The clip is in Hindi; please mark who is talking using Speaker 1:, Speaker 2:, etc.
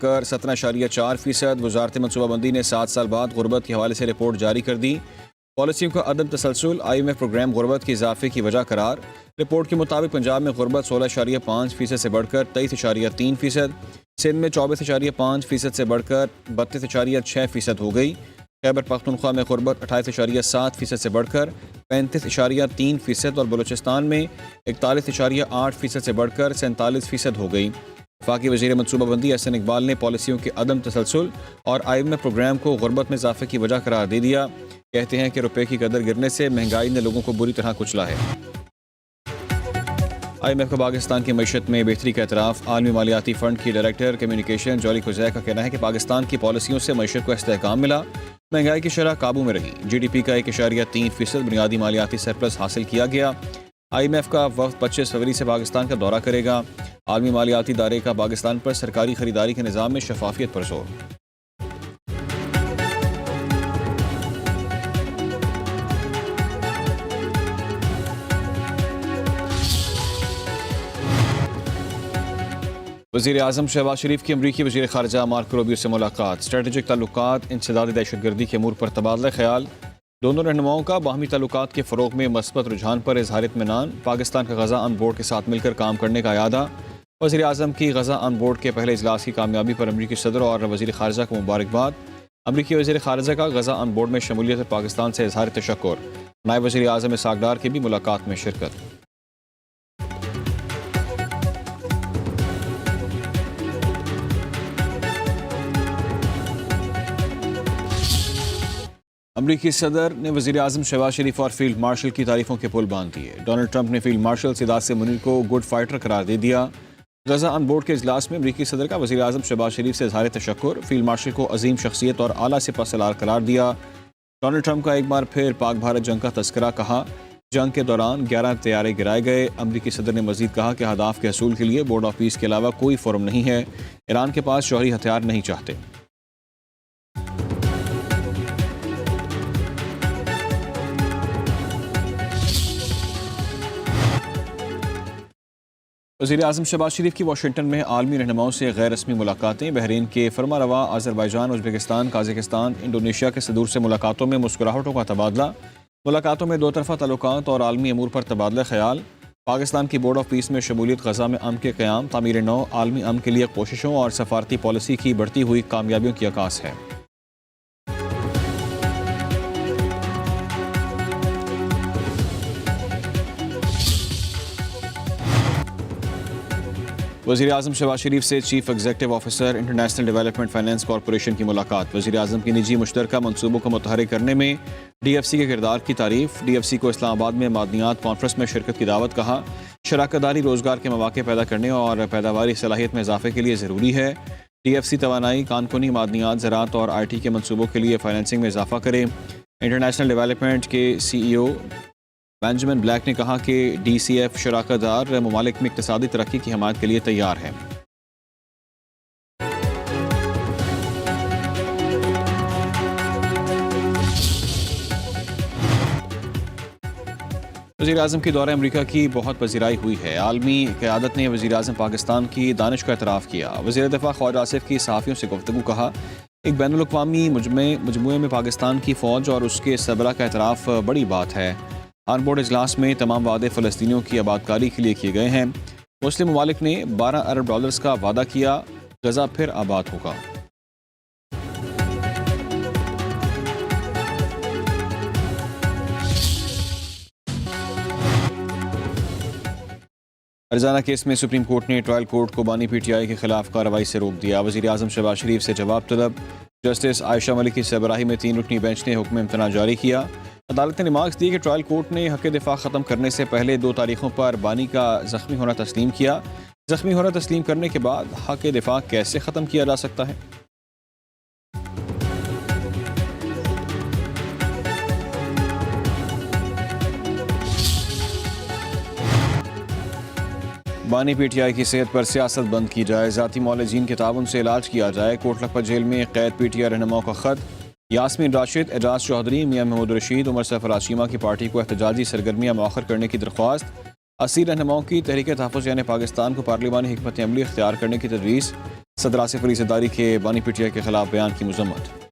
Speaker 1: बढ़कर 17.4%। वजारत मनसूबाबंदी ने 7 साल बाद गुरबत के हवाले से रिपोर्ट जारी कर दी। पॉलिसियों का अदम तसलसल IMF प्रोग्राम गुरबत के इजाफे की वजह करार। रिपोर्ट के मुताबिक पंजाब में गुरबत 16.5% से बढ़कर 23.3%, सिंध में 24.5% से बढ़कर 32.6% हो गई। खैबर पख्तूनख्वा में गुरबत 28.7% से बढ़कर 35.3% और बलूचिस्तान में 41.8% से बढ़कर 47% हो गई। वफाकी वज़ीर मनसूबाबंदी एहसन इकबाल ने पॉलिसियों के अदम तसलसल और IMF प्रोग्राम को गुरबत में इजाफे की वजह करार दे दिया। कहते हैं कि रुपये की कदर गिरने से महंगाई ने लोगों को बुरी तरह कुचला है। IMF का पाकिस्तान की मईशत में बेहतरी का एतराफ़। आलमी मालियाती फ़ंड की डायरेक्टर कम्युनिकेशन जॉली खुज़ै का कहना है कि पाकिस्तान की पॉलिसियों से मईशत को इस्तेहकाम मिला, महंगाई की शरह काबू में रही। GDP का 1.3% बुनियादी मालियाती सरप्लस हासिल किया गया। IMF का वफ़द 25 फरवरी से पाकिस्तान का दौरा करेगा। आलमी मालियाती इदारे का पाकिस्तान पर सरकारी खरीदारी के निज़ाम में शफाफियत पर जोर। वज़ीर आज़म शहबाज शरीफ की अमरीकी वज़ीर ख़ारजा मार्को रूबियो से मुलाकात। स्ट्रेटेजिक ताल्लुकात, इंसदादी दहशतगर्दी के अमूर पर तबादला ख्याल। दोनों रहनुमाओं का बाहमी ताल्लुकात के फ़रोग़ में मस्बत रुझान पर इज़हार इत्मीनान। पाकिस्तान का गज़ा ऑन बोर्ड के साथ मिलकर काम करने का इरादा। वज़ीर आज़म की गज़ा ऑन बोर्ड के पहले इजलास की कामयाबी पर अमरीकी सदर और वज़ीर ख़ारजा को मुबारकबाद। अमरीकी वज़ीर ख़ारजा का गज़ा ऑन बोर्ड में शमूलियत पाकिस्तान से इज़हार तशक्कुर। नायब वज़ीर आज़म इसहाक़ डार की भी मुलाकात में शिरकत। अमरीकी सदर ने वज़ीर आज़म शहबाज शरीफ और फील्ड मार्शल की तारीफ़ों के पुल बांध दिए। डोनाल्ड ट्रंप ने फील्ड मार्शल सिदात से मुनीर को गुड फाइटर करार दे दिया। गज़ा ऑन बोर्ड के इजलास में अमरीकी सदर का वज़ीर आज़म शहबाज शरीफ से इज़हार तशक्कुर। फील्ड मार्शल को अजीम शख्सियत और आला सिपह सलार करार दिया। डोनाल्ड ट्रंप का एक बार फिर पाक भारत जंग का तस्करा कहा। जंग के दौरान 11 तैयारे गिराए गए। अमरीकी सदर ने मज़ीद कहा कि अहदाफ के हसूल के लिए बोर्ड ऑफ पीस के अलावा कोई फोरम नहीं है। ईरान के पास शौहरी हथियार नहीं चाहते। वज़ीर आज़म शहबाज शरीफ की वाशिंगटन में आलमी रहनुमाओं से गैर रस्मी मुलाकातें। बहरीन के फरमा अज़रबैजान, उज़्बेकिस्तान, काज़ाकिस्तान, इंडोनेशिया के सदूर से मुलाकातों में मुस्कुराहटों का तबादला। मुलाकातों में दो तरफ़ा ताल्लुकात और आलमी अमूर पर तबादला ख्याल। पाकिस्तान की बोर्ड ऑफ पीस में शमूलियत, गज़ा में अमन के क़याम, तामीर नौ, आलमी अमन के लिए कोशिशों और सफारती पॉलिसी की बढ़ती हुई कामयाबियों की अक्कास है। वज़ीर आज़म शहबाज शरीफ से chief executive officer international development finance corporation की मुलाकात। वज़ीर आज़म की निजी मुश्तरका मनसूबों को मुतहर्रिक करने में DFC के किरदार की तारीफ। DFC को इस्लामाबाद में मादनियात कॉन्फ्रेंस में शिरकत की दावत। कहा शराकतदारी रोज़गार के मौके पैदा करने और पैदावारी सलाहियत में इजाफे के लिए ज़रूरी है। DFC तवानाई, कानकुनी, मादनियात, ज़राअत और IT के मनसूबों के लिए फाइनेंसिंग में इजाफा करे। इंटरनेशनल डेवलपमेंट के CEO बेंजामिन ब्लैक ने कहा कि DCF शराकतदार ममालिक में इक़्तिसादी तरक्की की हिमायत के लिए तैयार है। वज़ीर आज़म की दौरे अमरीका की बहुत पज़ीराई हुई है। आलमी क़यादत ने वज़ीर आज़म पाकिस्तान की दानिश का एतराफ़ किया। वज़ीर दिफ़ा ख्वाजा आसिफ की सहाफ़ियों से गुफ्तगू। कहा एक बैनुल-अक़वामी मजमूए में पाकिस्तान की फ़ौज और उसके सरबराह का एतराफ़ बड़ी बात है। ऑन बोर्ड इजलास में तमाम वादे फ़लस्तीनियों की आबादकारी के लिए किए गए हैं। मुस्लिम ममालिक ने $12 अरब का वादा किया। गज़ा फिर आबाद होगा। फरजाना केस में सुप्रीम कोर्ट ने ट्रायल कोर्ट को बानी PTI के खिलाफ कार्रवाई से रोक दिया। वज़ीर आज़म शहबाज शरीफ से जवाब तलब। जस्टिस आयशा मलिक की सरबराही में 3 रुकनी बेंच ने हुक्म इम्तना जारी किया। अदालत ने रिमार्क्स दिए कि ट्रायल कोर्ट ने हक़ दिफ़ा ख़त्म करने से पहले 2 तारीखों पर बानी का ज़ख्मी होना तस्लीम किया। ज़ख्मी होना तस्लीम करने के बाद हक़ दिफ़ा कैसे ख़त्म किया जा सकता है? बानी PTI की सेहत पर सियासत बंद की जाए। ज़ाती मौलजीन के ताउन से इलाज किया जाए। कोटलखपत जेल में कैद PTI रहनुमाओं का ख़त। यास्मीन राशिद, एजाज चौधरी, मियां महमूद रशीद, उमर सैफ राशिमा की पार्टी को एहतजाजी सरगर्मियाँ मौखर करने की दरख्वास्त। 80 रहनुमाओं की तहरीक तहफ़्फ़ुज़ यानी पाकिस्तान को पार्लिमानी हिकमत अमली इख्तियार करने की तजवीज़। सदर आसिफ अली ज़रदारी के बानी पीटीआई के खिलाफ बयान की मजम्मत।